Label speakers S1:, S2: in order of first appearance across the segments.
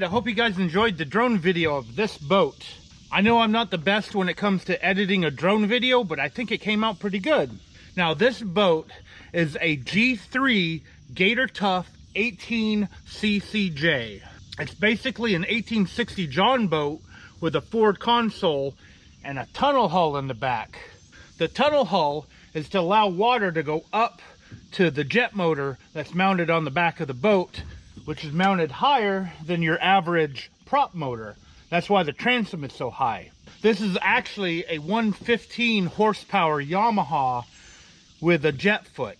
S1: I hope you guys enjoyed the drone video of this boat. I know I'm not the best when it comes to editing a drone video, but I think it came out pretty good. Now this boat is a G3 Gator Tough 18ccj. It's basically an 1860 John boat with a Ford console and a tunnel hull in the back. The tunnel hull is to allow water to go up to the jet motor that's mounted on the back of the boat, which is mounted higher than your average prop motor. That's why the transom is so high. This is actually a 115 horsepower Yamaha with a jet foot.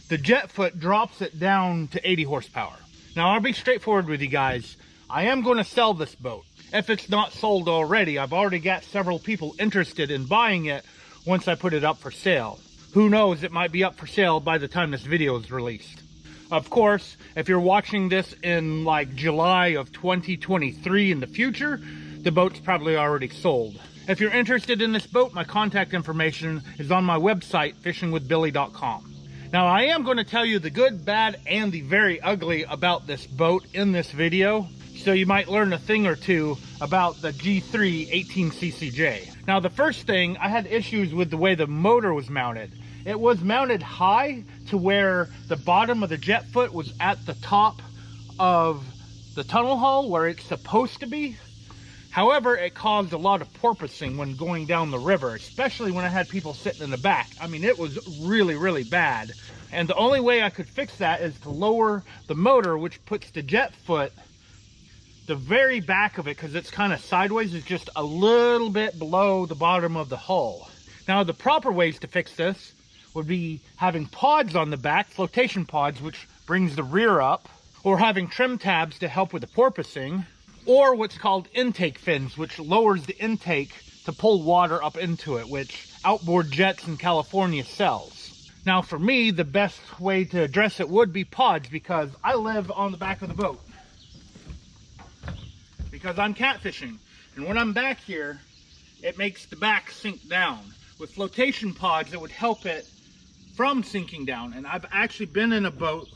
S1: The jet foot drops it down to 80 horsepower. Now I'll be straightforward with you guys. I am going to sell this boat. If it's not sold already, I've already got several people interested in buying it once I put it up for sale. Who knows, it might be up for sale by the time this video is released. Of course, if you're watching this in like July of 2023 in the future, the boat's probably already sold. If you're interested in this boat, my contact information is on my website, fishingwithbilly.com. Now, I am going to tell you the good, bad, and the very ugly about this boat in this video, so you might learn a thing or two about the G3 18ccj. Now, the first thing, I had issues with the way the motor was mounted. It was mounted high to where the bottom of the jet foot was at the top of the tunnel hull where it's supposed to be. However, it caused a lot of porpoising when going down the river, especially when I had people sitting in the back. I mean, it was really, really bad. And the only way I could fix that is to lower the motor, which puts the jet foot, the very back of it, because it's kind of sideways, is just a little bit below the bottom of the hull. Now, the proper ways to fix this would be having pods on the back, flotation pods, which brings the rear up, or having trim tabs to help with the porpoising, or what's called intake fins, which lowers the intake to pull water up into it, which Outboard Jets in California sells. Now for me, the best way to address it would be pods, because I live on the back of the boat. Because I'm catfishing, and when I'm back here, it makes the back sink down. With flotation pods, it would help it from sinking down. And I've actually been in a boat,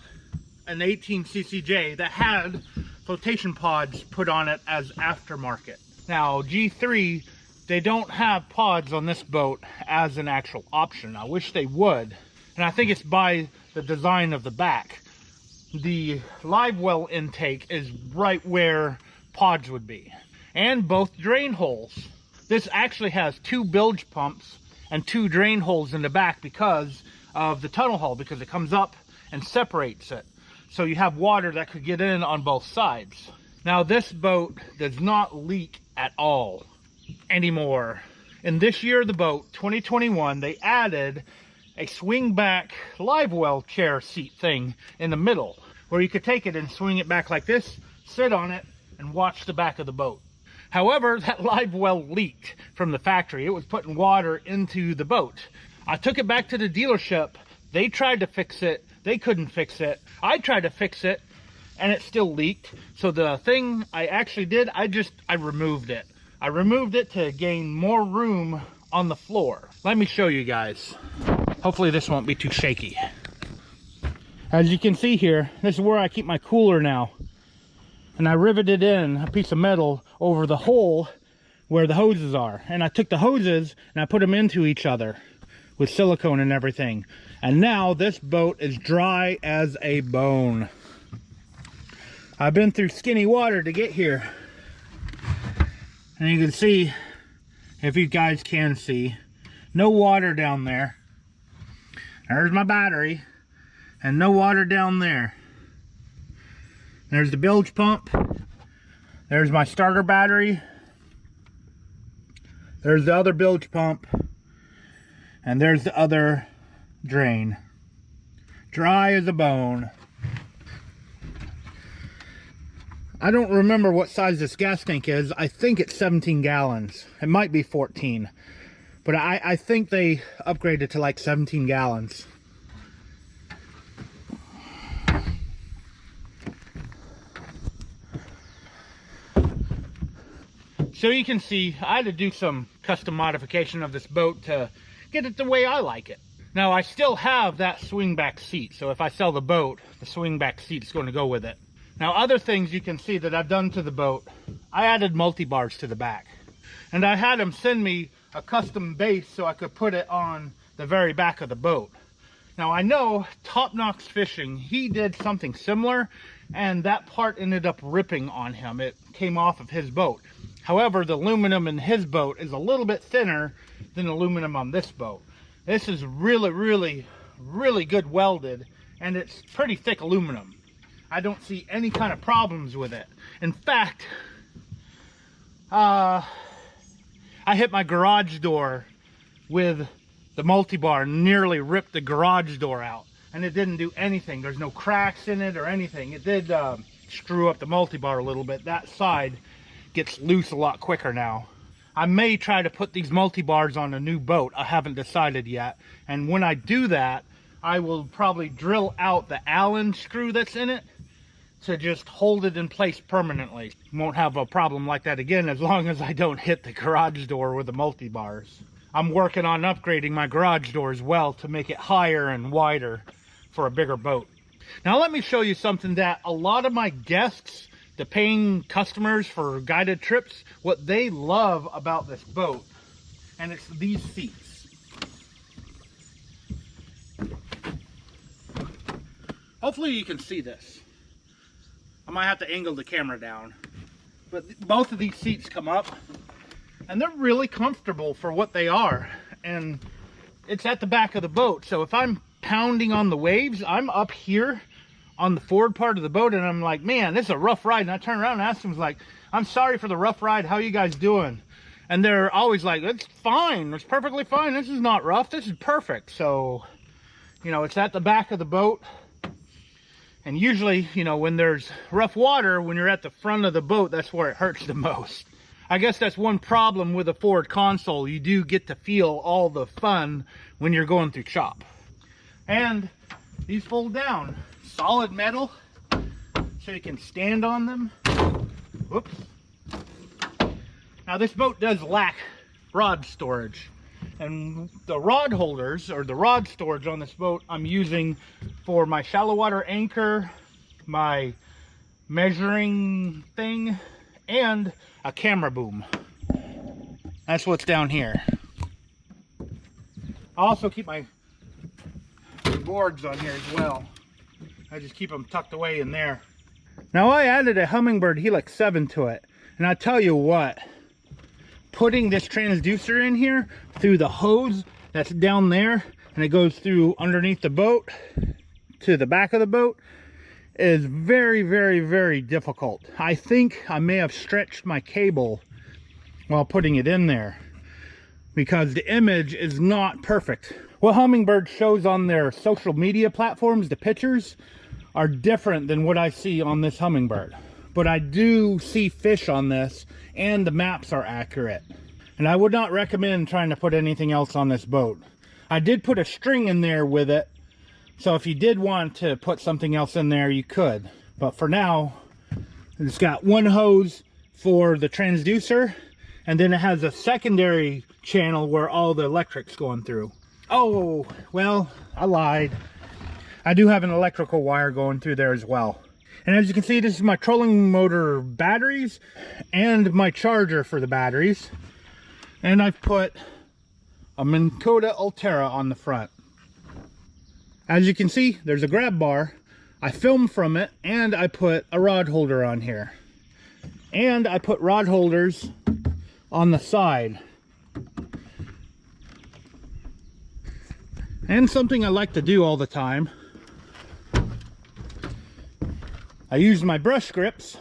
S1: an 18ccj, that had flotation pods put on it as aftermarket. Now G3, they don't have pods on this boat as an actual option. I wish they would, and I think it's by the design of the back. The livewell intake is right where pods would be, and both drain holes. This actually has 2 bilge pumps and 2 drain holes in the back because of the tunnel hull, because it comes up and separates it, so you have water that could get in on both sides. Now this boat does not leak at all anymore. In this year of the boat, 2021, they added a swing back livewell chair seat thing in the middle, where you could take it and swing it back like this, sit on it, and watch the back of the boat. However, that livewell leaked from the factory. It was putting water into the boat. I took it back to the dealership. They tried to fix it. They couldn't fix it. I tried to fix it, and it still leaked. So the thing I actually did, I removed it. I removed it to gain more room on the floor. Let me show you guys. Hopefully this won't be too shaky. As you can see here, this is where I keep my cooler now. And I riveted in a piece of metal over the hole where the hoses are. And I took the hoses and I put them into each other with silicone and everything. And now this boat is dry as a bone. I've been through skinny water to get here. And you can see, if you guys can see, no water down there. There's my battery. And no water down there. There's the bilge pump. There's my starter battery. There's the other bilge pump. And there's the other drain. Dry as a bone. I don't remember what size this gas tank is. I think it's 17 gallons. It might be 14. But I think they upgraded to like 17 gallons. So you can see, I had to do some custom modification of this boat to get it the way I like it. Now, I still have that swing back seat, so if I sell the boat, the swing back seat is going to go with it. Now, other things you can see that I've done to the boat, I added multi-bars to the back. And I had them send me a custom base so I could put it on the very back of the boat. Now, I know Top Knox Fishing, he did something similar, and that part ended up ripping on him. It came off of his boat. However, the aluminum in his boat is a little bit thinner than aluminum on this boat. This is really, really, really good welded, and it's pretty thick aluminum. I don't see any kind of problems with it. In fact, I hit my garage door with the multi-bar, nearly ripped the garage door out, and it didn't do anything. There's no cracks in it or anything. It did screw up the multi-bar a little bit. That side gets loose a lot quicker now. I may try to put these multi-bars on a new boat. I haven't decided yet, and when I do that, I will probably drill out the Allen screw that's in it to just hold it in place permanently. Won't have a problem like that again as long as I don't hit the garage door with the multi-bars. I'm working on upgrading my garage door as well to make it higher and wider for a bigger boat. Now let me show you something that a lot of my guests, the paying customers for guided trips, what they love about this boat, and it's these seats. Hopefully you can see this. I might have to angle the camera down, but both of these seats come up and they're really comfortable for what they are, and it's at the back of the boat. So if I'm pounding on the waves, I'm up here on the forward part of the boat and I'm like, man, this is a rough ride. And I turn around and ask them, like, I'm sorry for the rough ride, how you guys doing? And they're always like, it's fine, it's perfectly fine, this is not rough, this is perfect. So, you know, it's at the back of the boat. And usually, you know, when there's rough water, when you're at the front of the boat, that's where it hurts the most. I guess that's one problem with a forward console. You do get to feel all the fun when you're going through chop. And these fold down. Solid metal, so you can stand on them. Whoops. Now this boat does lack rod storage. And the rod holders, or the rod storage on this boat, I'm using for my shallow water anchor, my measuring thing, and a camera boom. That's what's down here. I also keep my boards on here as well. I just keep them tucked away in there. Now I added a Humminbird Helix 7 to it, and I tell you what, putting this transducer in here through the hose that's down there, and it goes through underneath the boat to the back of the boat, is very, very, very difficult. I think I may have stretched my cable while putting it in there because the image is not perfect. What Humminbird shows on their social media platforms, the pictures, are different than what I see on this Humminbird. But I do see fish on this, and the maps are accurate. And I would not recommend trying to put anything else on this boat. I did put a string in there with it, so if you did want to put something else in there, you could. But for now, it's got one hose for the transducer, and then it has a secondary channel where all the electric's going through. Oh, well, I lied. I do have an electrical wire going through there as well. And as you can see, this is my trolling motor batteries and my charger for the batteries. And I've put a Minn Kota Ulterra on the front. As you can see, there's a grab bar. I filmed from it, and I put a rod holder on here. And I put rod holders on the side. And something I like to do all the time, I use my brush grips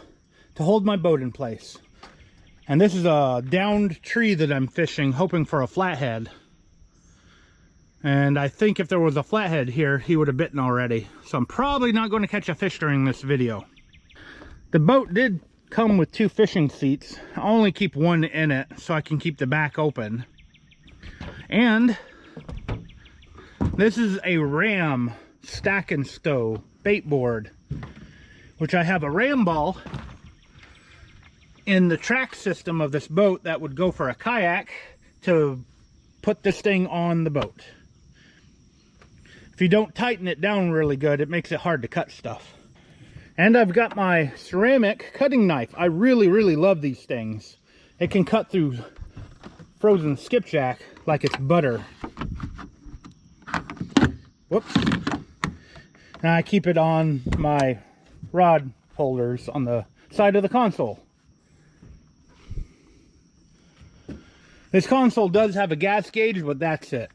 S1: to hold my boat in place. And this is a downed tree that I'm fishing, hoping for a flathead. And I think if there was a flathead here, he would have bitten already. So I'm probably not going to catch a fish during this video. The boat did come with 2 fishing seats. I only keep one in it so I can keep the back open. And this is a Ram stack and stow bait board, which I have a ram ball in the track system of this boat that would go for a kayak to put this thing on the boat. If you don't tighten it down really good, it makes it hard to cut stuff. And I've got my ceramic cutting knife. I really love these things. It can cut through frozen skipjack like it's butter. Whoops. And I keep it on my rod holders on the side of the console. This console does have a gas gauge, but that's it.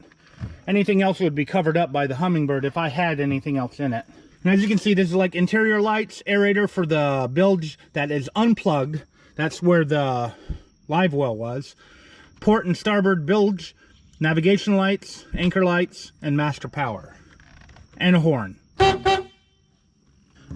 S1: Anything else would be covered up by the Hummingbird if I had anything else in it. And as you can see, this is like interior lights, aerator for the bilge that is unplugged. That's where the livewell was. Port and starboard bilge, navigation lights, anchor lights, and master power. And a horn.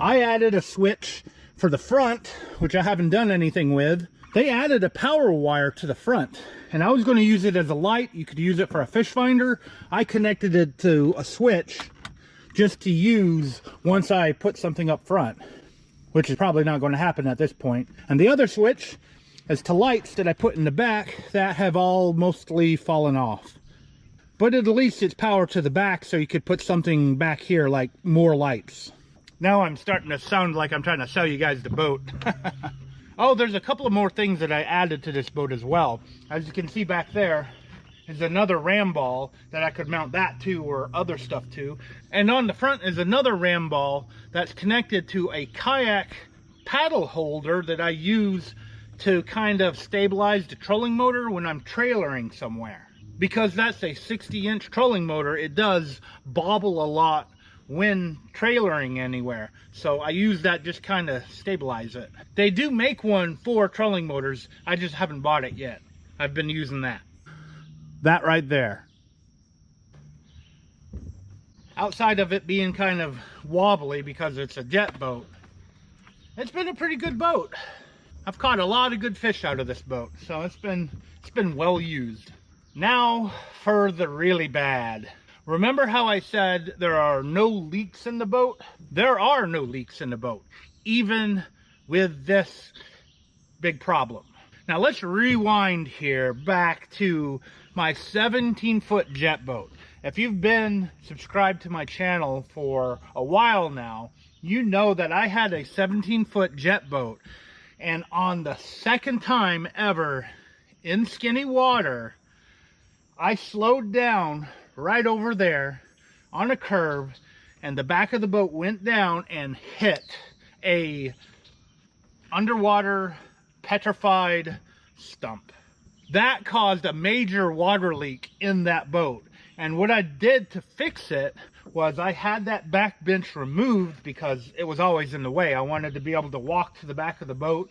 S1: I added a switch for the front, which I haven't done anything with. They added a power wire to the front, and I was going to use it as a light. You could use it for a fish finder. I connected it to a switch just to use once I put something up front, which is probably not going to happen at this point. And the other switch is to lights that I put in the back that have all mostly fallen off. But at least it's power to the back, so you could put something back here like more lights. Now I'm starting to sound like I'm trying to sell you guys the boat. Oh, there's a couple of more things that I added to this boat as well. As you can see back there is another ram ball that I could mount that to or other stuff to. And on the front is another ram ball that's connected to a kayak paddle holder that I use to kind of stabilize the trolling motor when I'm trailering somewhere. Because that's a 60-inch trolling motor, it does bobble a lot when trailering anywhere. So I use that just kind of stabilize it. They do make one for trolling motors. I just haven't bought it yet. I've been using that. That right there. Outside of it being kind of wobbly because it's a jet boat, it's been a pretty good boat. I've caught a lot of good fish out of this boat, so it's been well used. Now for the really bad. Remember how I said there are no leaks in the boat? There are no leaks in the boat, even with this big problem. Now let's rewind here back to my 17-foot jet boat. If you've been subscribed to my channel for a while now, you know that I had a 17-foot jet boat, and on the second time ever in skinny water, I slowed down right over there on a curve, and the back of the boat went down and hit a underwater petrified stump. That caused a major water leak in that boat. And what I did to fix it was I had that back bench removed because it was always in the way. I wanted to be able to walk to the back of the boat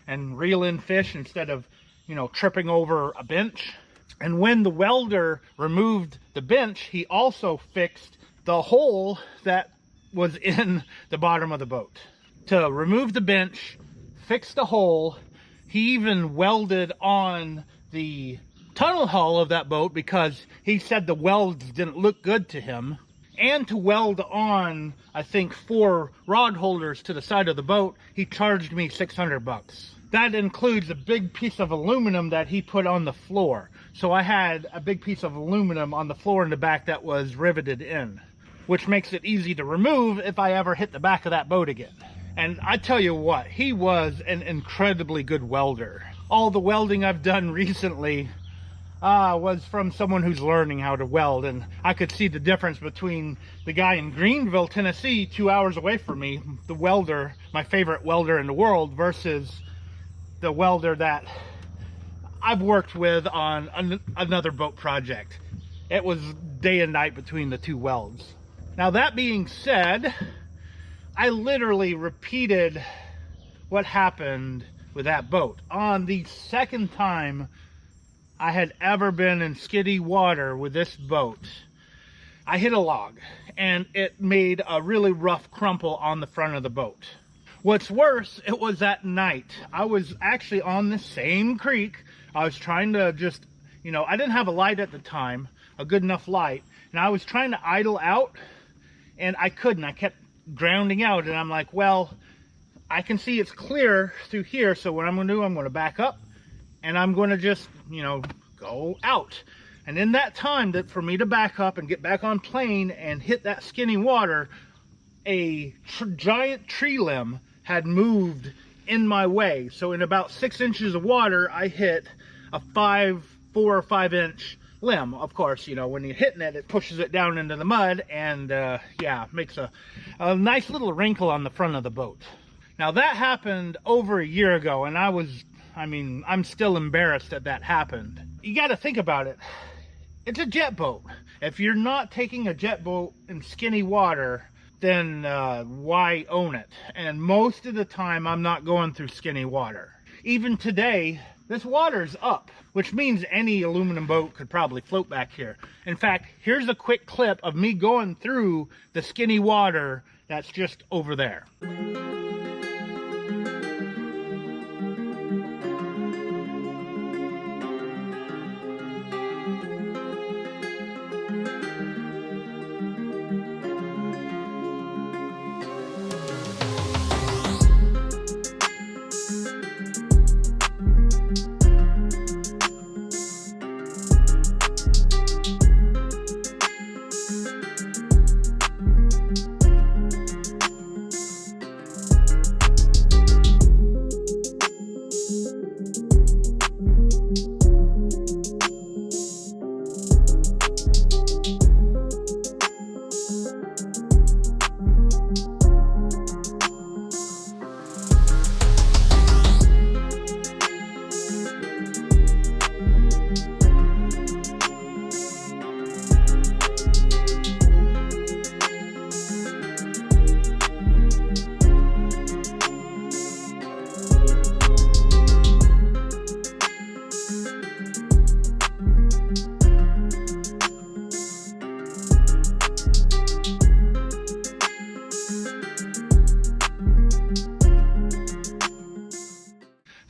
S1: and reel in fish instead of, you know, tripping over a bench. And when the welder removed the bench, he also fixed the hole that was in the bottom of the boat. To remove the bench, fix the hole, he even welded on the tunnel hull of that boat because he said the welds didn't look good to him. And to weld on, I think, 4 rod holders to the side of the boat, he charged me $600. That includes a big piece of aluminum that he put on the floor. So I had a big piece of aluminum on the floor in the back that was riveted in, which makes it easy to remove if I ever hit the back of that boat again. And I tell you what, he was an incredibly good welder. All the welding I've done recently was from someone who's learning how to weld, and I could see the difference between the guy in Greenville, Tennessee, 2 hours away from me, the welder, my favorite welder in the world, versus the welder that I've worked with on another boat project. It was day and night between the two welds. Now that being said, I literally repeated what happened with that boat. On the second time I had ever been in skiddy water with this boat, I hit a log and it made a really rough crumple on the front of the boat. What's worse, it was at night. I was actually on the same creek. I was trying to just, you know, I didn't have a light at the time, a good enough light, and I was trying to idle out, and I couldn't. I kept drowning out, and I'm like, well, I can see it's clear through here, so what I'm going to do, I'm going to back up, and I'm going to just, you know, go out. And in that time, that for me to back up and get back on plane and hit that skinny water, a giant tree limb had moved in my way. So in about 6 inches of water, I hit a 4 or 5 inch limb. Of course, you know, when you're hitting it, it pushes it down into the mud, and yeah, makes a nice little wrinkle on the front of the boat. Now that happened over a year ago, and I'm still embarrassed that happened. You got to think about it. It's a jet boat. If you're not taking a jet boat in skinny water, then why own it? And most of the time, I'm not going through skinny water. Even today, this water's up, which means any aluminum boat could probably float back here. In fact, here's a quick clip of me going through the skinny water that's just over there.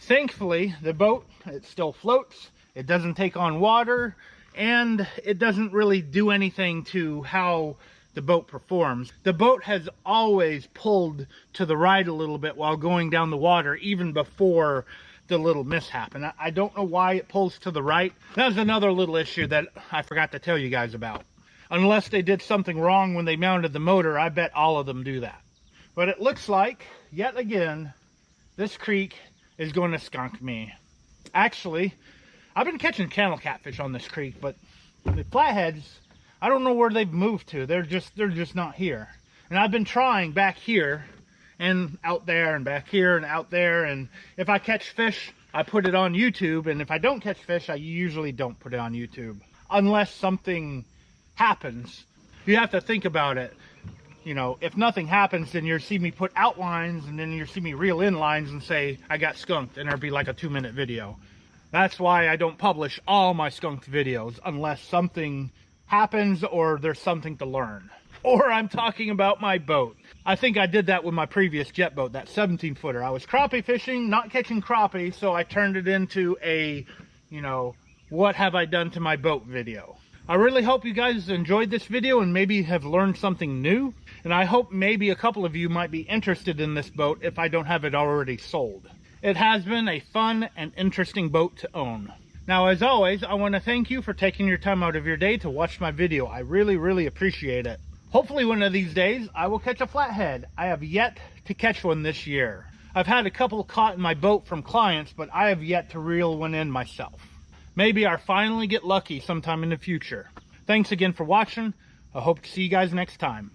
S1: Thankfully, the boat, it still floats, it doesn't take on water, and it doesn't really do anything to how the boat performs. The boat has always pulled to the right a little bit while going down the water, even before the little mishap. And I don't know why it pulls to the right. That's another little issue that I forgot to tell you guys about. Unless they did something wrong when they mounted the motor, I bet all of them do that. But it looks like, yet again, this creek is going to skunk me. Actually, I've been catching channel catfish on this creek, but the flatheads, I don't know where they've moved to. They're just not here. And I've been trying back here and out there and back here and out there, and if I catch fish, I put it on YouTube, and if I don't catch fish, I usually don't put it on YouTube. Unless something happens. You have to think about it. You know, if nothing happens, then you'll see me put outlines, and then you'll see me reel in lines and say, I got skunked, and it'll be like a 2-minute video. That's why I don't publish all my skunked videos, unless something happens or there's something to learn. Or I'm talking about my boat. I think I did that with my previous jet boat, that 17-footer. I was crappie fishing, not catching crappie, so I turned it into a, you know, what have I done to my boat video. I really hope you guys enjoyed this video and maybe have learned something new. And I hope maybe a couple of you might be interested in this boat if I don't have it already sold. It has been a fun and interesting boat to own. Now, as always, I want to thank you for taking your time out of your day to watch my video. I really, really appreciate it. Hopefully one of these days I will catch a flathead. I have yet to catch one this year. I've had a couple caught in my boat from clients, but I have yet to reel one in myself. Maybe I'll finally get lucky sometime in the future. Thanks again for watching. I hope to see you guys next time.